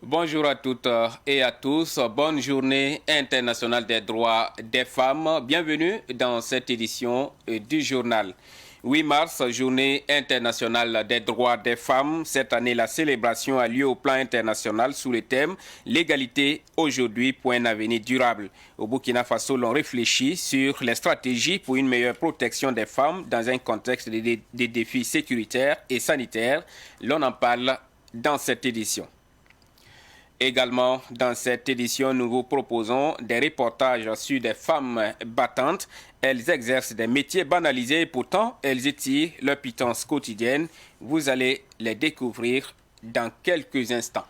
Bonjour à toutes et à tous. Bonne journée internationale des droits des femmes. Bienvenue dans cette édition du journal. 8 mars, journée internationale des droits des femmes. Cette année, la célébration a lieu au plan international sous le thème « L'égalité aujourd'hui pour un avenir durable ». Au Burkina Faso, l'on réfléchit sur les stratégies pour une meilleure protection des femmes dans un contexte de défis sécuritaires et sanitaires. L'on en parle dans cette édition. Également, dans cette édition, nous vous proposons des reportages sur des femmes battantes. Elles exercent des métiers banalisés et pourtant, elles étirent leur pitance quotidienne. Vous allez les découvrir dans quelques instants.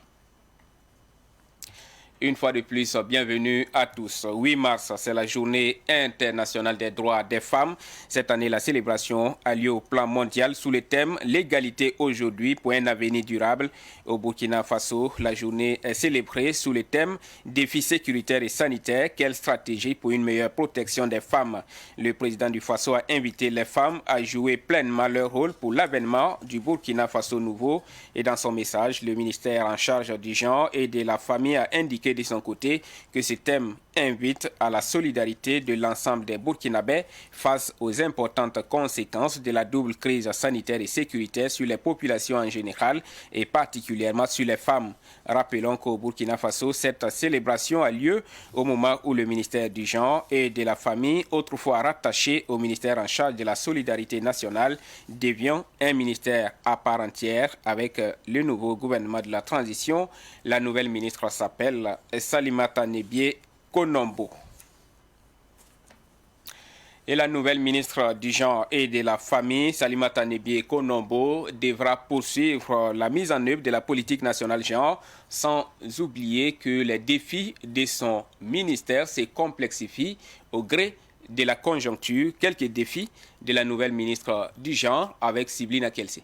Une fois de plus, bienvenue à tous. 8 mars, c'est la journée internationale des droits des femmes. Cette année, la célébration a lieu au plan mondial sous le thème « L'égalité aujourd'hui pour un avenir durable ». Au Burkina Faso, la journée est célébrée sous le thème « Défis sécuritaires et sanitaires, quelle stratégie pour une meilleure protection des femmes ». Le président du Faso a invité les femmes à jouer pleinement leur rôle pour l'avènement du Burkina Faso nouveau. Et dans son message, le ministère en charge du genre et de la famille a indiqué de son côté que ce thème invite à la solidarité de l'ensemble des Burkinabés face aux importantes conséquences de la double crise sanitaire et sécuritaire sur les populations en général et particulièrement sur les femmes. Rappelons qu'au Burkina Faso, cette célébration a lieu au moment où le ministère du genre et de la famille, autrefois rattaché au ministère en charge de la solidarité nationale, devient un ministère à part entière avec le nouveau gouvernement de la transition. La nouvelle ministre s'appelle Salimata Nebie Konombo. Et la nouvelle ministre du genre et de la famille, Salimata Nebie Konombo, devra poursuivre la mise en œuvre de la politique nationale genre, sans oublier que les défis de son ministère se complexifient au gré de la conjoncture. Quelques défis de la nouvelle ministre du genre avec Siblina Kelsey.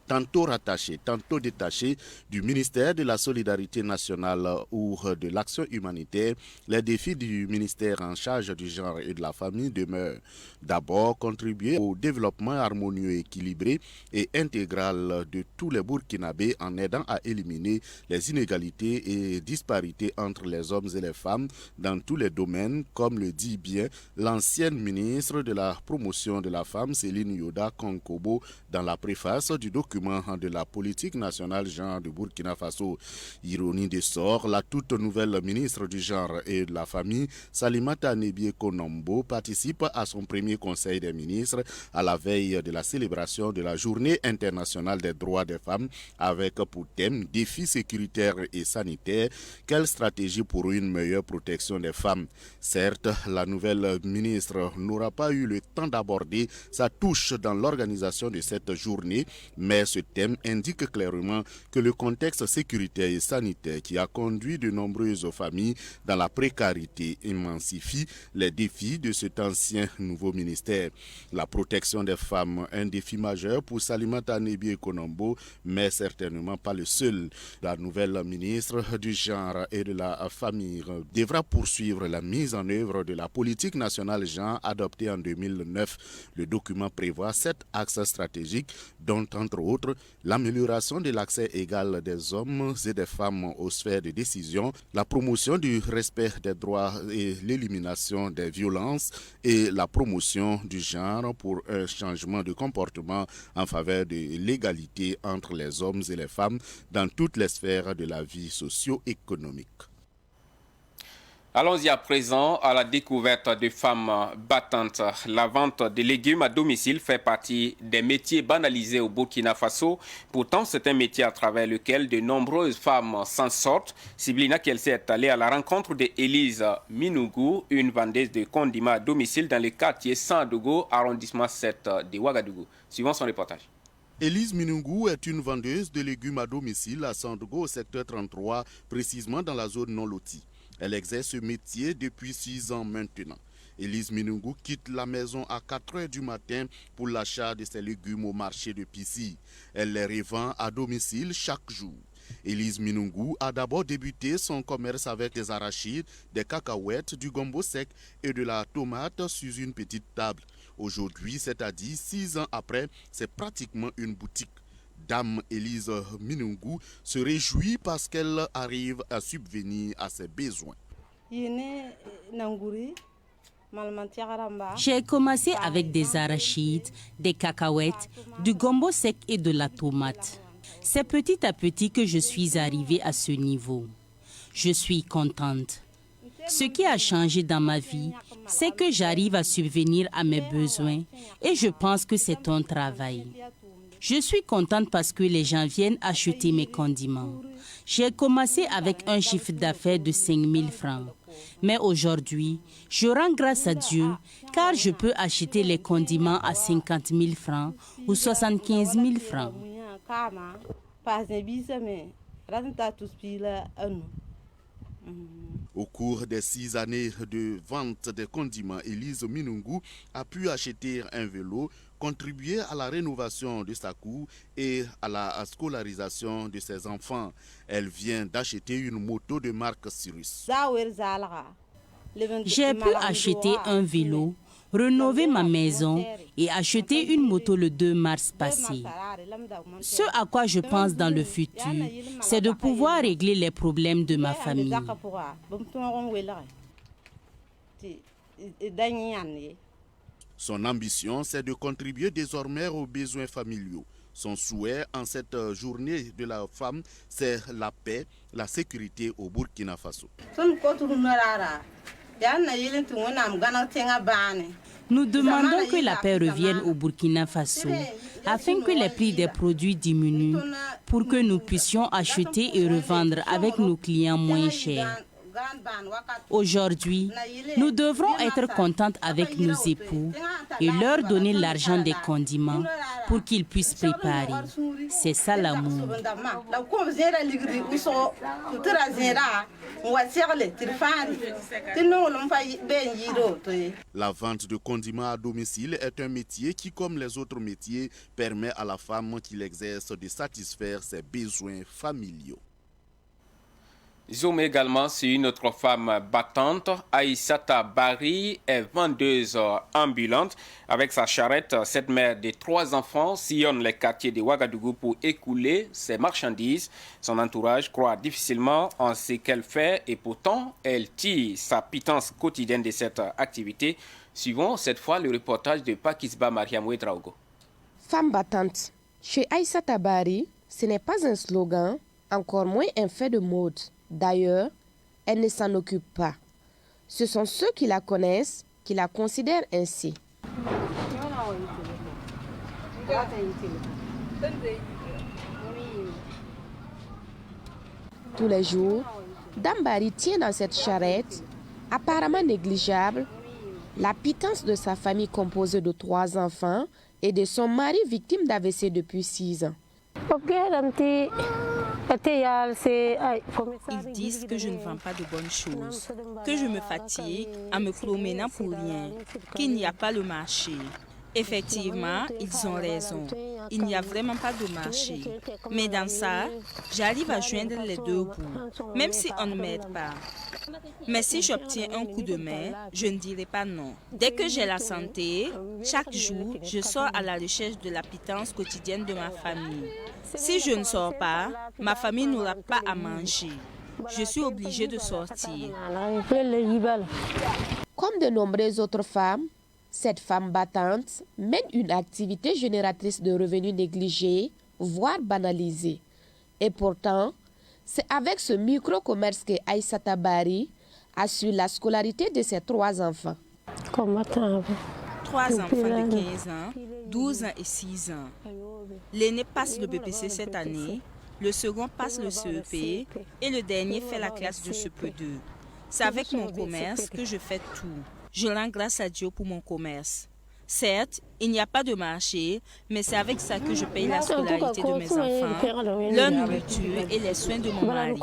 Tantôt rattaché, tantôt détaché du ministère de la Solidarité nationale ou de l'action humanitaire, les défis du ministère en charge du genre et de la famille demeurent. D'abord, contribuer au développement harmonieux, équilibré et intégral de tous les Burkinabés en aidant à éliminer les inégalités et disparités entre les hommes et les femmes dans tous les domaines, comme le dit bien l'ancienne ministre de la promotion de la femme, Céline Yoda Konkobo, dans la préface du document de la politique nationale genre de Burkina Faso. Ironie de sort, la toute nouvelle ministre du genre et de la famille, Salimata Nebie Konombo, participe à son premier conseil des ministres à la veille de la célébration de la journée internationale des droits des femmes avec pour thème défis sécuritaires et sanitaires, quelle stratégie pour une meilleure protection des femmes. Certes, la nouvelle ministre n'aura pas eu le temps d'aborder sa touche dans l'organisation de cette journée, mais ce thème indique clairement que le contexte sécuritaire et sanitaire qui a conduit de nombreuses familles dans la précarité émancipie les défis de cet ancien nouveau ministère. La protection des femmes, un défi majeur pour Salimata Nebie Konombo, mais certainement pas le seul. La nouvelle ministre du genre et de la famille devra poursuivre la mise en œuvre de la politique nationale genre adoptée en 2009. Le document prévoit 7 axes stratégiques dont entre autres l'amélioration de l'accès égal des hommes et des femmes aux sphères de décision, la promotion du respect des droits et l'élimination des violences et la promotion du genre pour un changement de comportement en faveur de l'égalité entre les hommes et les femmes dans toutes les sphères de la vie socio-économique. Allons-y à présent à la découverte de femmes battantes. La vente de légumes à domicile fait partie des métiers banalisés au Burkina Faso. Pourtant, c'est un métier à travers lequel de nombreuses femmes s'en sortent. Siblina Kelsey est allée à la rencontre d'Élise Minougou, une vendeuse de condiments à domicile dans le quartier Sandogo, arrondissement 7 de Ouagadougou. Suivons son reportage. Élise Minougou est une vendeuse de légumes à domicile à Sandogo, au secteur 33, précisément dans la zone non lotie. Elle exerce ce métier depuis 6 ans maintenant. Élise Minougou quitte la maison à 4 h du matin pour l'achat de ses légumes au marché de Pissy. Elle les revend à domicile chaque jour. Élise Minougou a d'abord débuté son commerce avec des arachides, des cacahuètes, du gombo sec et de la tomate sur une petite table. Aujourd'hui, c'est-à-dire 6 ans après, c'est pratiquement une boutique. Dame Élise Minungu se réjouit parce qu'elle arrive à subvenir à ses besoins. J'ai commencé avec des arachides, des cacahuètes, du gombo sec et de la tomate. C'est petit à petit que je suis arrivée à ce niveau. Je suis contente. Ce qui a changé dans ma vie, c'est que j'arrive à subvenir à mes besoins et je pense que c'est un travail. Je suis contente parce que les gens viennent acheter mes condiments. J'ai commencé avec un chiffre d'affaires de 5 000 francs. Mais aujourd'hui, je rends grâce à Dieu car je peux acheter les condiments à 50 000 francs ou 75 000 francs. Au cours des 6 années de vente des condiments, Élise Minungu a pu acheter un vélo, contribuer à la rénovation de sa cour et à la scolarisation de ses enfants. Elle vient d'acheter une moto de marque Cirrus. J'ai pu acheter un vélo, rénover ma maison et acheter une moto le 2 mars passé. Ce à quoi je pense dans le futur, c'est de pouvoir régler les problèmes de ma famille. Son ambition, c'est de contribuer désormais aux besoins familiaux. Son souhait en cette journée de la femme, c'est la paix, la sécurité au Burkina Faso. Nous demandons que la paix revienne au Burkina Faso afin que les prix des produits diminuent pour que nous puissions acheter et revendre avec nos clients moins chers. Aujourd'hui, nous devrons être contentes avec nos époux et leur donner l'argent des condiments pour qu'ils puissent préparer. C'est ça l'amour. La vente de condiments à domicile est un métier qui, comme les autres métiers, permet à la femme qui l'exerce de satisfaire ses besoins familiaux. Zoom également sur une autre femme battante. Aïssata Bari est vendeuse ambulante. Avec sa charrette, cette mère de 3 enfants sillonne les quartiers de Ouagadougou pour écouler ses marchandises. Son entourage croit difficilement en ce qu'elle fait et pourtant, elle tire sa pitance quotidienne de cette activité. Suivons cette fois le reportage de Pakisba Mariam Ouedraogo. Femme battante. Chez Aïssata Bari, ce n'est pas un slogan, encore moins un fait de mode. D'ailleurs, elle ne s'en occupe pas. Ce sont ceux qui la connaissent qui la considèrent ainsi. Tous les jours, Dame Bari tient dans cette charrette, apparemment négligeable, la pitance de sa famille composée de 3 enfants et de son mari victime d'AVC depuis 6 ans. Ils disent que je ne vends pas de bonnes choses, que je me fatigue en me promenant pour rien, qu'il n'y a pas le marché. Effectivement, ils ont raison. Il n'y a vraiment pas de marché. Mais dans ça, j'arrive à joindre les deux bouts, même si on ne m'aide pas. Mais si j'obtiens un coup de main, je ne dirai pas non. Dès que j'ai la santé, chaque jour, je sors à la recherche de la pitance quotidienne de ma famille. Si je ne sors pas, ma famille n'aura pas à manger. Je suis obligée de sortir. Comme de nombreuses autres femmes, cette femme battante mène une activité génératrice de revenus négligés, voire banalisée. Et pourtant, c'est avec ce micro-commerce que Aïssata Bari assure la scolarité de ses 3 enfants. 3 enfants de 15 ans, 12 ans et 6 ans. L'aîné passe le BPC cette année, le second passe le CEP et le dernier fait la classe de CE2. C'est avec mon commerce que je fais tout. Je rends grâce à Dieu pour mon commerce. Certes, il n'y a pas de marché, mais c'est avec ça que je paye la scolarité de mes enfants, leur nourriture et les soins de mon mari.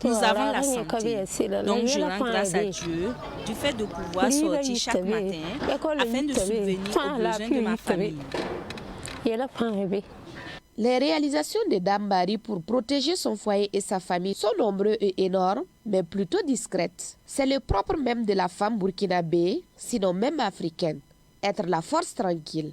Nous avons la santé, donc je rends grâce à Dieu du fait de pouvoir sortir chaque matin afin de subvenir aux besoins de ma famille. Les réalisations de Dame Bari pour protéger son foyer et sa famille sont nombreuses et énormes, mais plutôt discrètes. C'est le propre même de la femme burkinabé, sinon même africaine. Être la force tranquille.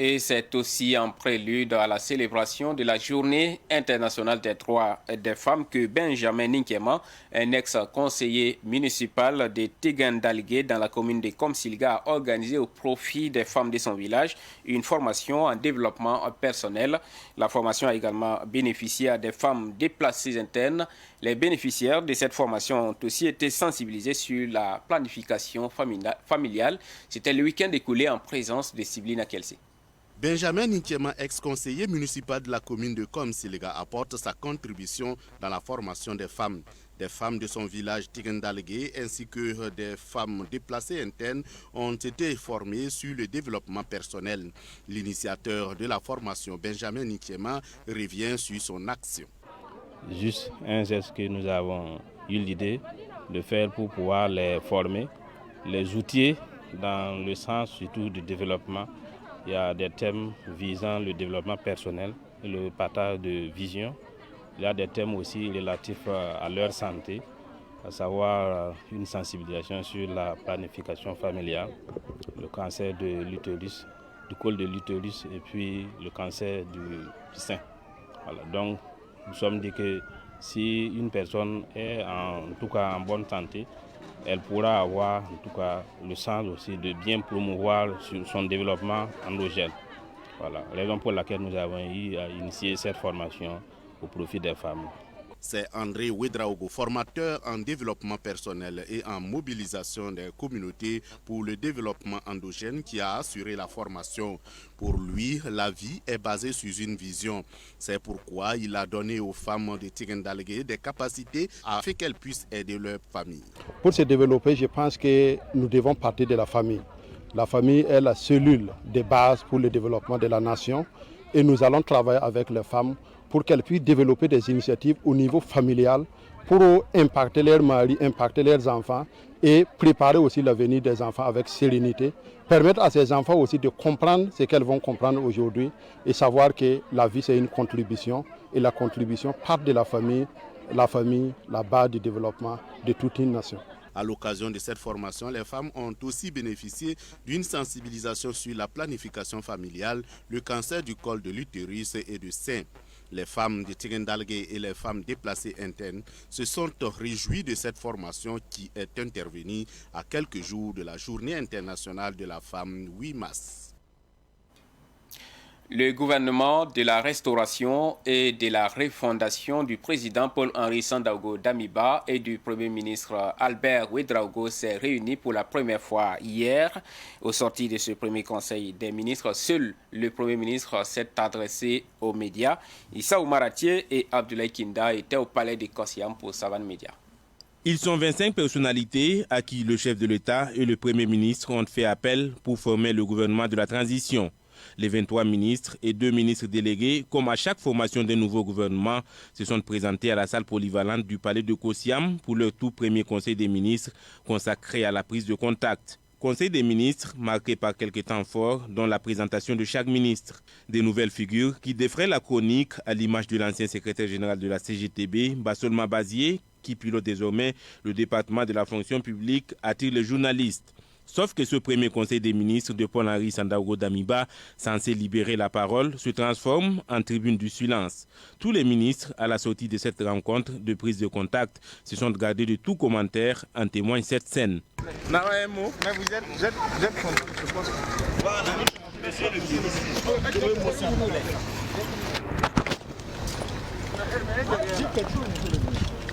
Et c'est aussi en prélude à la célébration de la Journée internationale des droits des femmes que Benjamin Ninkema, un ex-conseiller municipal de Tigandalgué dans la commune de Komsilga, a organisé au profit des femmes de son village une formation en développement personnel. La formation a également bénéficié à des femmes déplacées internes. Les bénéficiaires de cette formation ont aussi été sensibilisés sur la planification familiale. C'était le week-end écoulé en présence de Siblina Kelsey. Benjamin Ninkema, ex-conseiller municipal de la commune de Komsilga, apporte sa contribution dans la formation des femmes. Des femmes de son village Tigandalgué ainsi que des femmes déplacées internes ont été formées sur le développement personnel. L'initiateur de la formation, Benjamin Ninkema, revient sur son action. Juste un geste que nous avons eu l'idée de faire pour pouvoir les former, les outiller dans le sens surtout du développement. Il y a des thèmes visant le développement personnel et le partage de vision. Il y a des thèmes aussi relatifs à leur santé, à savoir une sensibilisation sur la planification familiale, le cancer de l'utérus, du col de l'utérus et puis le cancer du sein. Voilà. Donc, nous sommes dit que si une personne est en tout cas en bonne santé, elle pourra avoir en tout cas le sens aussi de bien promouvoir son développement endogène. Voilà, raison pour laquelle nous avons eu à initier cette formation au profit des femmes. C'est André Ouedraogo, formateur en développement personnel et en mobilisation des communautés pour le développement endogène, qui a assuré la formation. Pour lui, la vie est basée sur une vision. C'est pourquoi il a donné aux femmes de Tigandalgué des capacités afin qu'elles puissent aider leur famille. Pour se développer, je pense que nous devons partir de la famille. La famille est la cellule de base pour le développement de la nation et nous allons travailler avec les femmes pour qu'elles puissent développer des initiatives au niveau familial pour impacter leurs maris, impacter leurs enfants et préparer aussi l'avenir des enfants avec sérénité. Permettre à ces enfants aussi de comprendre ce qu'elles vont comprendre aujourd'hui et savoir que la vie c'est une contribution et la contribution part de la famille, la base du développement de toute une nation. À l'occasion de cette formation, les femmes ont aussi bénéficié d'une sensibilisation sur la planification familiale, le cancer du col de l'utérus et du sein. Les femmes de Tigandalgué et les femmes déplacées internes se sont réjouies de cette formation qui est intervenue à quelques jours de la Journée internationale de la femme 8 mars. Le gouvernement de la restauration et de la refondation du président Paul-Henri Sandaogo Damiba et du Premier ministre Albert Ouedraogo s'est réuni pour la première fois hier. Au sorti de ce premier conseil des ministres, seul le Premier ministre s'est adressé aux médias. Issa Oumaratié et Abdoulaye Kinda étaient au palais de Kossiam pour Savane Média. Ils sont 25 personnalités à qui le chef de l'État et le Premier ministre ont fait appel pour former le gouvernement de la transition. Les 23 ministres et 2 ministres délégués, comme à chaque formation d'un nouveau gouvernement, se sont présentés à la salle polyvalente du palais de Kossiam pour leur tout premier conseil des ministres consacré à la prise de contact. Conseil des ministres marqué par quelques temps forts, dont la présentation de chaque ministre. Des nouvelles figures qui défraient la chronique à l'image de l'ancien secrétaire général de la CGTB, Bassol Mabazié, qui pilote désormais le département de la fonction publique, attire les journalistes. Sauf que ce premier conseil des ministres de Paul-Henri Sandaogo Damiba, censé libérer la parole, se transforme en tribune du silence. Tous les ministres, à la sortie de cette rencontre de prise de contact, se sont gardés de tout commentaire, en témoigne cette scène. Mais vous êtes content, je pense. Voilà, monsieur le ministre.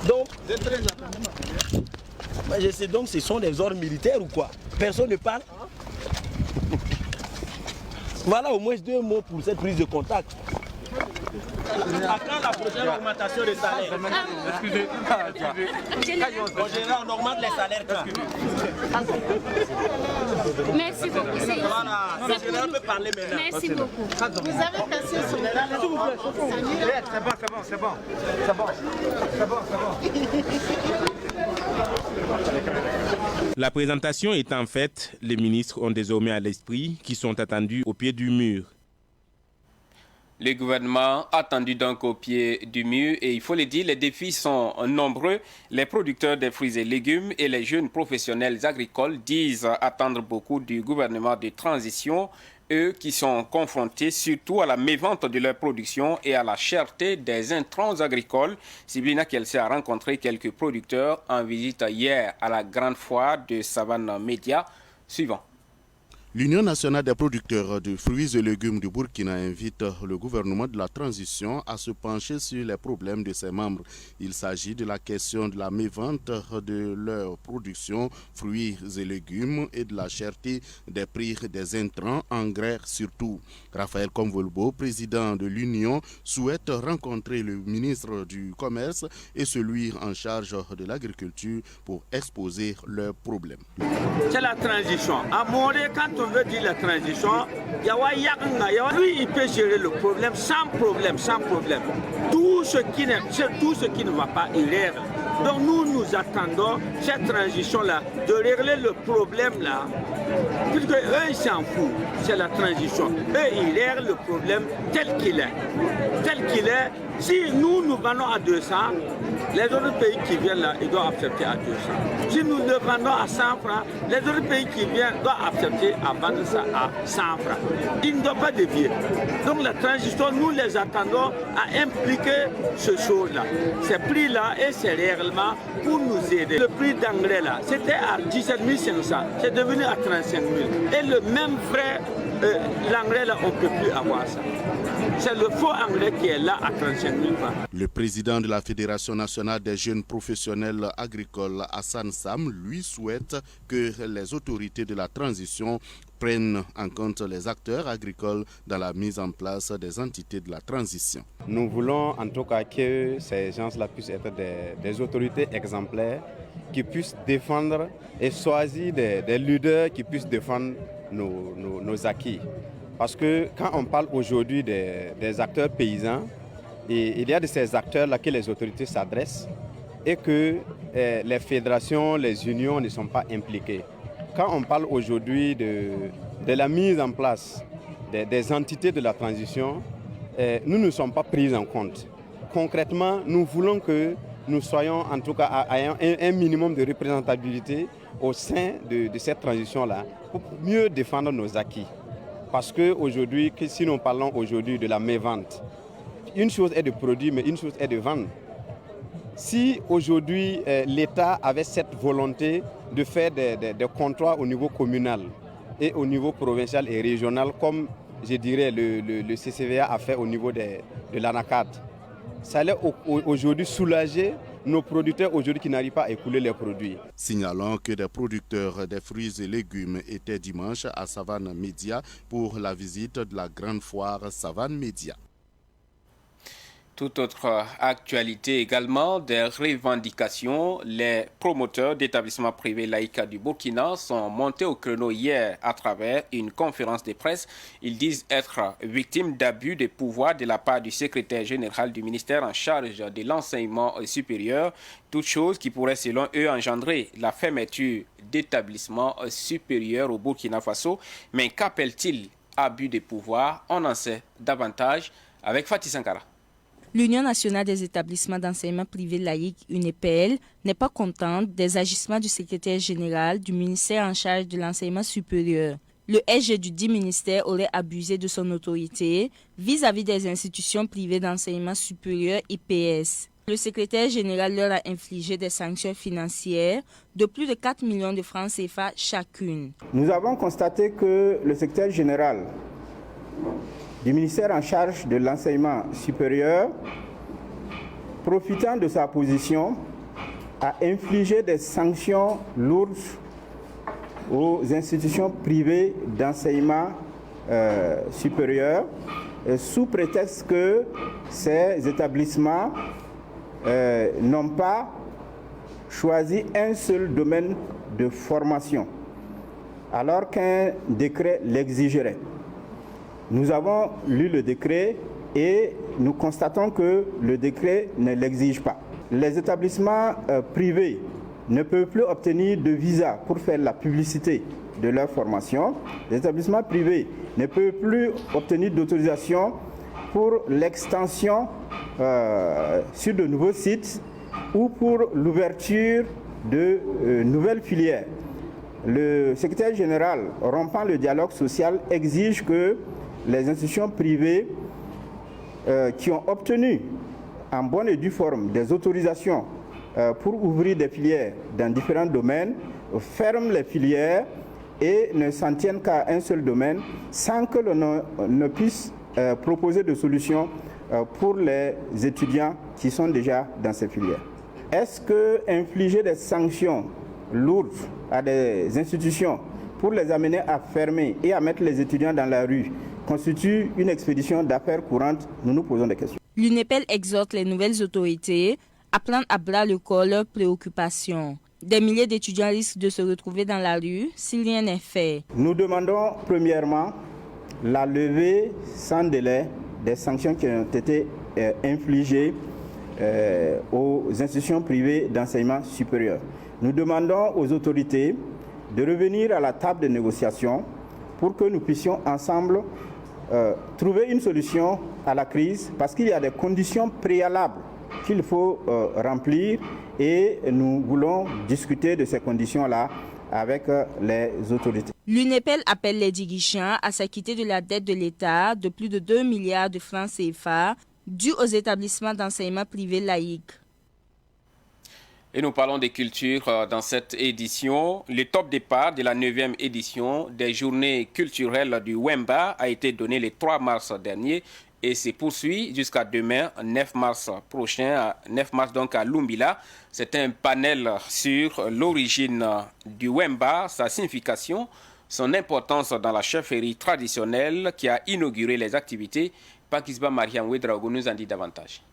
Donc, vous êtes très attendu. Je sais donc, ce sont des ordres militaires ou quoi? Personne ne parle. Voilà au moins 2 mots pour cette prise de contact. À quand la prochaine augmentation des salaires? Excusez. On génère en augmente les salaires quand? Merci beaucoup. Voilà, le général peut parler maintenant. Merci beaucoup. Vous avez passé sur le C'est bon. La présentation étant faite, les ministres ont désormais à l'esprit qui sont attendus au pied du mur. Le gouvernement attendu donc au pied du mur et il faut le dire, les défis sont nombreux. Les producteurs de fruits et légumes et les jeunes professionnels agricoles disent attendre beaucoup du gouvernement de transition. eux qui sont confrontés surtout à la mévente de leur production et à la cherté des intrants agricoles. Siblina Kelsey a rencontré quelques producteurs en visite hier à la grande foire de Savane Média. Suivant. L'Union nationale des producteurs de fruits et légumes du Burkina invite le gouvernement de la transition à se pencher sur les problèmes de ses membres. Il s'agit de la question de la mévente de leur production, fruits et légumes, et de la cherté des prix des intrants, engrais surtout. Raphaël Convolbo, président de l'Union, souhaite rencontrer le ministre du Commerce et celui en charge de l'agriculture pour exposer leurs problèmes. C'est la transition. À Moré, quand on veut dire la transition, lui, il peut gérer le problème sans problème, sans problème. Tout ce qui ne va pas, il règle. Donc nous attendons cette transition-là, de régler le problème-là. Puisque eux, ils s'en foutent, c'est la transition. Eux, ils règlent le problème tel qu'il est. Tel qu'il est. Si nous vendons à 200, les autres pays qui viennent là, ils doivent accepter à 200. Si nous le vendons à 100 francs, les autres pays qui viennent doivent accepter à vendre ça à 100 francs. Ils ne doivent pas dévier. Donc la transition, nous les attendons à impliquer ce chose-là, ces prix-là et ces règlements pour nous aider. Le prix d'engrais là, c'était à 17 500, c'est devenu à 35 000. Et le même vrai, l'engrais là, on ne peut plus avoir ça. C'est le faux engrais qui est là à 35 000 francs. Le président de la Fédération nationale des jeunes professionnels agricoles, Hassan Sam, lui souhaite que les autorités de la transition prennent en compte les acteurs agricoles dans la mise en place des entités de la transition. Nous voulons en tout cas que ces gens-là puissent être des autorités exemplaires qui puissent défendre et choisir des leaders qui puissent défendre nos acquis. Parce que quand on parle aujourd'hui des acteurs paysans, et il y a de ces acteurs-là que les autorités s'adressent et que les fédérations, les unions ne sont pas impliquées. Quand on parle aujourd'hui de la mise en place des entités de la transition, nous ne sommes pas pris en compte. Concrètement, nous voulons que nous soyons en tout cas ayant un minimum de représentabilité au sein de cette transition-là pour mieux défendre nos acquis. Parce qu'aujourd'hui, si nous parlons aujourd'hui de la mévente, une chose est de produire, mais une chose est de vendre. Si aujourd'hui l'État avait cette volonté de faire des contrats au niveau communal et au niveau provincial et régional, comme je dirais le CCVA a fait au niveau de l'ANACAD, ça allait aujourd'hui soulager nos producteurs aujourd'hui qui n'arrivent pas à écouler leurs produits. Signalons que des producteurs des fruits et légumes étaient dimanche à Savane Média pour la visite de la grande foire Savane Média. Toute autre actualité également, des revendications. Les promoteurs d'établissements privés laïcs du Burkina sont montés au créneau hier à travers une conférence de presse. Ils disent être victimes d'abus de pouvoir de la part du secrétaire général du ministère en charge de l'enseignement supérieur, toute chose qui pourrait selon eux engendrer la fermeture d'établissements supérieurs au Burkina Faso. Mais qu'appelle-t-il abus de pouvoir? On en sait davantage avec Fatih Sankara. L'Union nationale des établissements d'enseignement privé laïque, UNEPL, n'est pas contente des agissements du secrétaire général du ministère en charge de l'enseignement supérieur. Le SG du dit ministère aurait abusé de son autorité vis-à-vis des institutions privées d'enseignement supérieur IPS. Le secrétaire général leur a infligé des sanctions financières de plus de 4 millions de francs CFA chacune. Nous avons constaté que le secrétaire général du ministère en charge de l'enseignement supérieur, profitant de sa position, a infligé des sanctions lourdes aux institutions privées d'enseignement supérieur, sous prétexte que ces établissements n'ont pas choisi un seul domaine de formation, alors qu'un décret l'exigerait. Nous avons lu le décret et nous constatons que le décret ne l'exige pas. Les établissements privés ne peuvent plus obtenir de visa pour faire la publicité de leur formation. Les établissements privés ne peuvent plus obtenir d'autorisation pour l'extension sur de nouveaux sites ou pour l'ouverture de nouvelles filières. le secrétaire général, rompant le dialogue social, exige que les institutions privées qui ont obtenu en bonne et due forme des autorisations pour ouvrir des filières dans différents domaines ferment les filières et ne s'en tiennent qu'à un seul domaine sans que l'on ne puisse proposer de solutions pour les étudiants qui sont déjà dans ces filières. Est-ce que infliger des sanctions lourdes à des institutions pour les amener à fermer et à mettre les étudiants dans la rue constitue une expédition d'affaires courantes? Nous nous posons des questions. L'UNEPEL exhorte les nouvelles autorités à prendre à bras le corps leurs préoccupations. Des milliers d'étudiants risquent de se retrouver dans la rue si rien n'est fait. Nous demandons premièrement la levée sans délai des sanctions qui ont été infligées aux institutions privées d'enseignement supérieur. Nous demandons aux autorités de revenir à la table de négociation pour que nous puissions ensemble trouver une solution à la crise, parce qu'il y a des conditions préalables qu'il faut remplir et nous voulons discuter de ces conditions-là avec les autorités. L'UNEPEL appelle les dirigeants à s'acquitter de la dette de l'État de plus de 2 milliards de francs CFA due aux établissements d'enseignement privés laïques. Et nous parlons des cultures dans cette édition. Le top départ de la 9e édition des journées culturelles du Wemba a été donné le 3 mars dernier et se poursuit jusqu'à demain, 9 mars prochain, 9 mars donc à Lumbila. C'est un panel sur l'origine du Wemba, sa signification, son importance dans la chefferie traditionnelle qui a inauguré les activités. Pakisba Mariam Ouedraogo nous en dit davantage.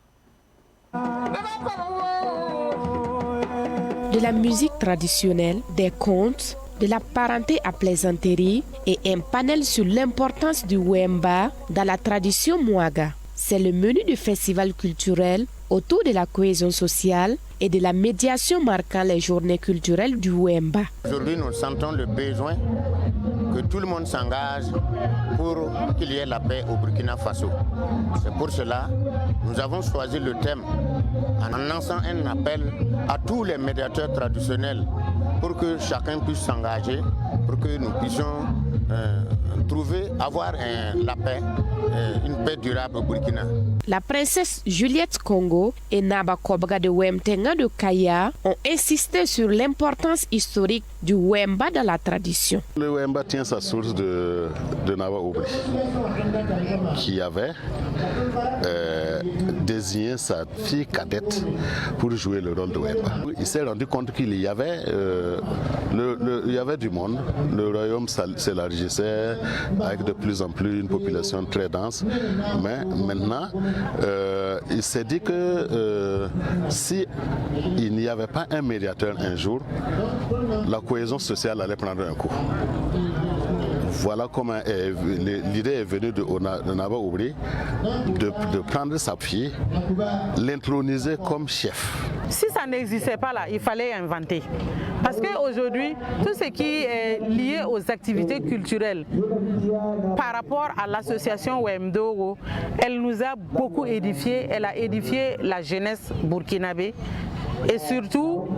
De la musique traditionnelle, des contes, de la parenté à plaisanterie et un panel sur l'importance du Wemba dans la tradition Mwaga. C'est le menu du festival culturel autour de la cohésion sociale et de la médiation marquant les journées culturelles du Wemba. Aujourd'hui, nous sentons le besoin que tout le monde s'engage pour qu'il y ait la paix au Burkina Faso. C'est pour cela que nous avons choisi le thème en lançant un appel à tous les médiateurs traditionnels pour que chacun puisse s'engager, pour que nous puissions avoir la paix, une paix durable au Burkina. La princesse Juliette Congo et Naba Kobga de Wemtenga de Kaya ont insisté sur l'importance historique du Wemba dans la tradition. Le Wemba tient sa source de Naba Oubri, qui avait désigné sa fille cadette pour jouer le rôle de Wemba. Il s'est rendu compte qu'il y avait, il y avait du monde, le royaume s'élargissait avec de plus en plus une population très dense, mais maintenant il s'est dit que si il n'y avait pas un médiateur un jour, la cohésion sociale allait prendre un coup. Voilà comment l'idée est venue de Naba Oubri de prendre sa fille, l'introniser comme chef. Si ça n'existait pas là, il fallait inventer. Parce qu'aujourd'hui, tout ce qui est lié aux activités culturelles par rapport à l'association Wemdogo, elle nous a beaucoup édifié, elle a édifié la jeunesse burkinabé et surtout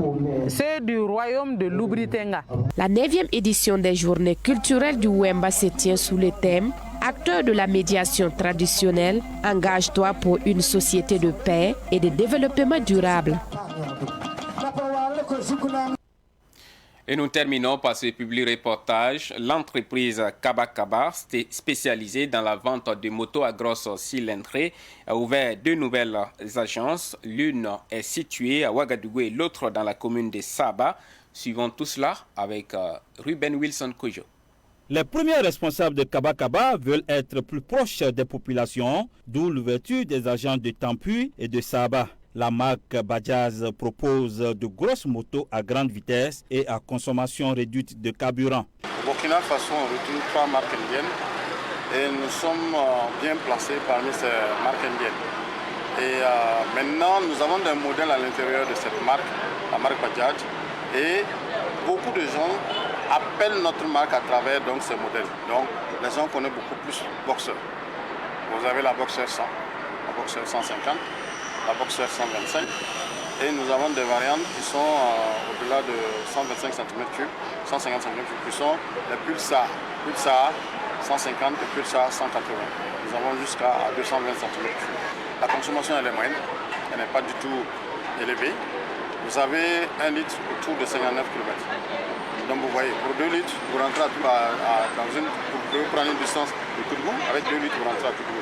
ceux du royaume de l'Oubri-Tenga. La 9e édition des journées culturelles du Wemba se tient sous le thème « Acteur de la médiation traditionnelle, engage-toi pour une société de paix et de développement durable ». Et nous terminons par ce public reportage. L'entreprise Kaba Kaba, spécialisée dans la vente de motos à grosse cylindrée, a ouvert 2 nouvelles agences. L'une est située à Ouagadougou et l'autre dans la commune de Saba. Suivons tout cela avec Ruben Wilson Kojo. Les premiers responsables de Kaba Kaba veulent être plus proches des populations, d'où l'ouverture des agences de Tampu et de Saba. La marque Bajaj propose de grosses motos à grande vitesse et à consommation réduite de carburant. Au Burkina Faso, on retrouve 3 marques indiennes et nous sommes bien placés parmi ces marques indiennes. Et maintenant, nous avons des modèles à l'intérieur de cette marque, la marque Bajaj, et beaucoup de gens appellent notre marque à travers donc, ces modèles. Donc, les gens connaissent beaucoup plus Boxer. Vous avez la Boxer 100, la Boxer 150. la Boxer 125. Et nous avons des variantes qui sont au-delà de 125 cm3, 150 cm3, qui sont les Pulsar 150 et Pulsar 180. Nous avons jusqu'à 220 cm3. La consommation elle est moyenne, elle n'est pas du tout élevée. Vous avez 1 litre autour de 59 km. Donc vous voyez, pour 2 litres, vous rentrez vous prendre une distance de Koudou, avec 2 litres, vous rentrez à Koudou.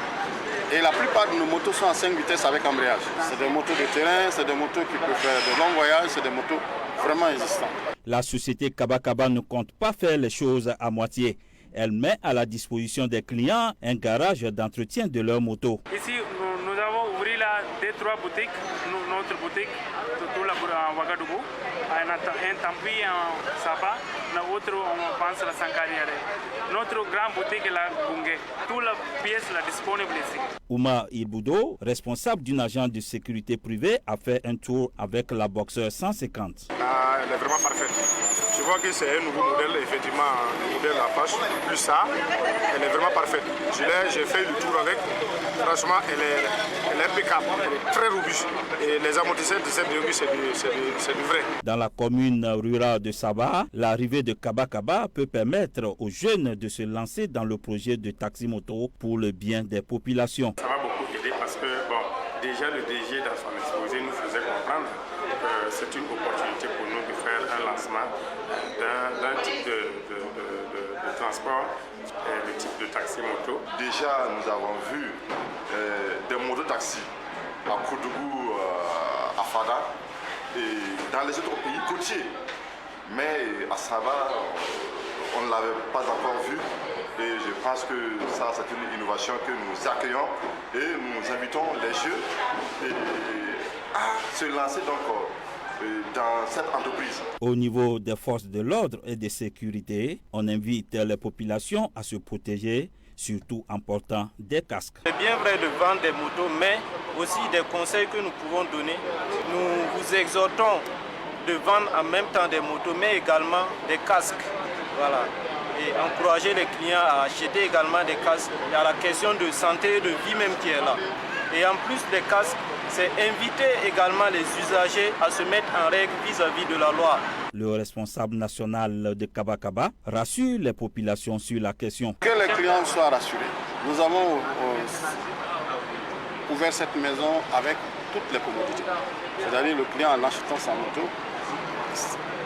Et la plupart de nos motos sont à 5 vitesses avec embrayage. C'est des motos de terrain, c'est des motos qui peuvent faire de longs voyages, c'est des motos vraiment existantes. La société Kaba Kaba ne compte pas faire les choses à moitié. Elle met à la disposition des clients un garage d'entretien de leurs motos. Ici, nous avons ouvert là 2-3 boutiques, notre boutique, tout là à Ouagadougou, un Tampi en Saba, l'autre on pense à la Sankarière. Notre grande boutique est la Bungé. Toutes les pièces sont disponibles ici. Ouma Iboudo, responsable d'une agence de sécurité privée, a fait un tour avec la Boxer 150. Elle est vraiment parfaite. Je vois que c'est un nouveau modèle, effectivement, le modèle Apache, plus ça, elle est vraiment parfaite. J'ai fait le tour avec, franchement, elle est impeccable, elle est très robuste. Et les amortisseurs de cette véhicule, c'est du vrai. Dans la commune rurale de Saba, l'arrivée de Kaba Kaba peut permettre aux jeunes de se lancer dans le projet de taxi-moto pour le bien des populations. Ça va beaucoup aider parce que, bon, déjà le DG dans son exposé nous faisait comprendre que c'est une opportunité pour nous de faire un lancement d'un type de transport, le type de taxi-moto. Déjà, nous avons vu des mototaxis à Koudou, à Fada et dans les autres pays côtiers. Mais à Saba, on ne l'avait pas encore vu. Et je pense que ça, c'est une innovation que nous accueillons et nous invitons les jeunes à se lancer dans cette entreprise. Au niveau des forces de l'ordre et de sécurité, on invite les populations à se protéger, surtout en portant des casques. C'est bien vrai de vendre des motos, mais aussi des conseils que nous pouvons donner. Nous vous exhortons de vendre en même temps des motos, mais également des casques. Voilà. Et encourager les clients à acheter également des casques. Il y a la question de santé et de vie même qui est là. Et en plus des casques, c'est inviter également les usagers à se mettre en règle vis-à-vis de la loi. Le responsable national de Kaba Kaba rassure les populations sur la question. Que les clients soient rassurés. Nous avons ouvert cette maison avec toutes les commodités. C'est-à-dire le client en achetant sa moto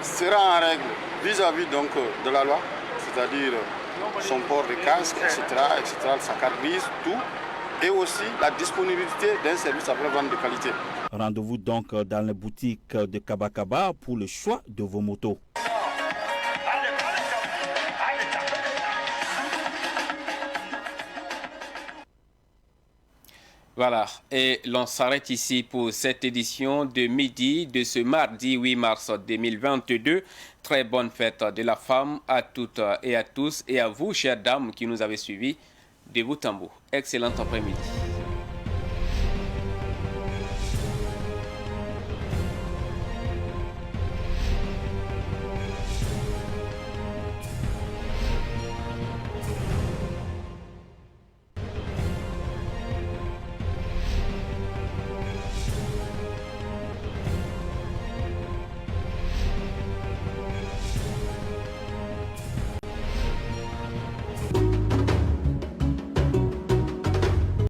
sera en règle vis-à-vis donc de la loi. C'est-à-dire son port de casque, etc., sa carte grise, tout. Et aussi la disponibilité d'un service après-vente de qualité. Rendez-vous donc dans les boutiques de Kaba Kaba pour le choix de vos motos. Voilà, et l'on s'arrête ici pour cette édition de midi de ce mardi 8 mars 2022. Très bonne fête de la femme à toutes et à tous et à vous, chères dames qui nous avez suivis de bout en bout. Excellent après-midi.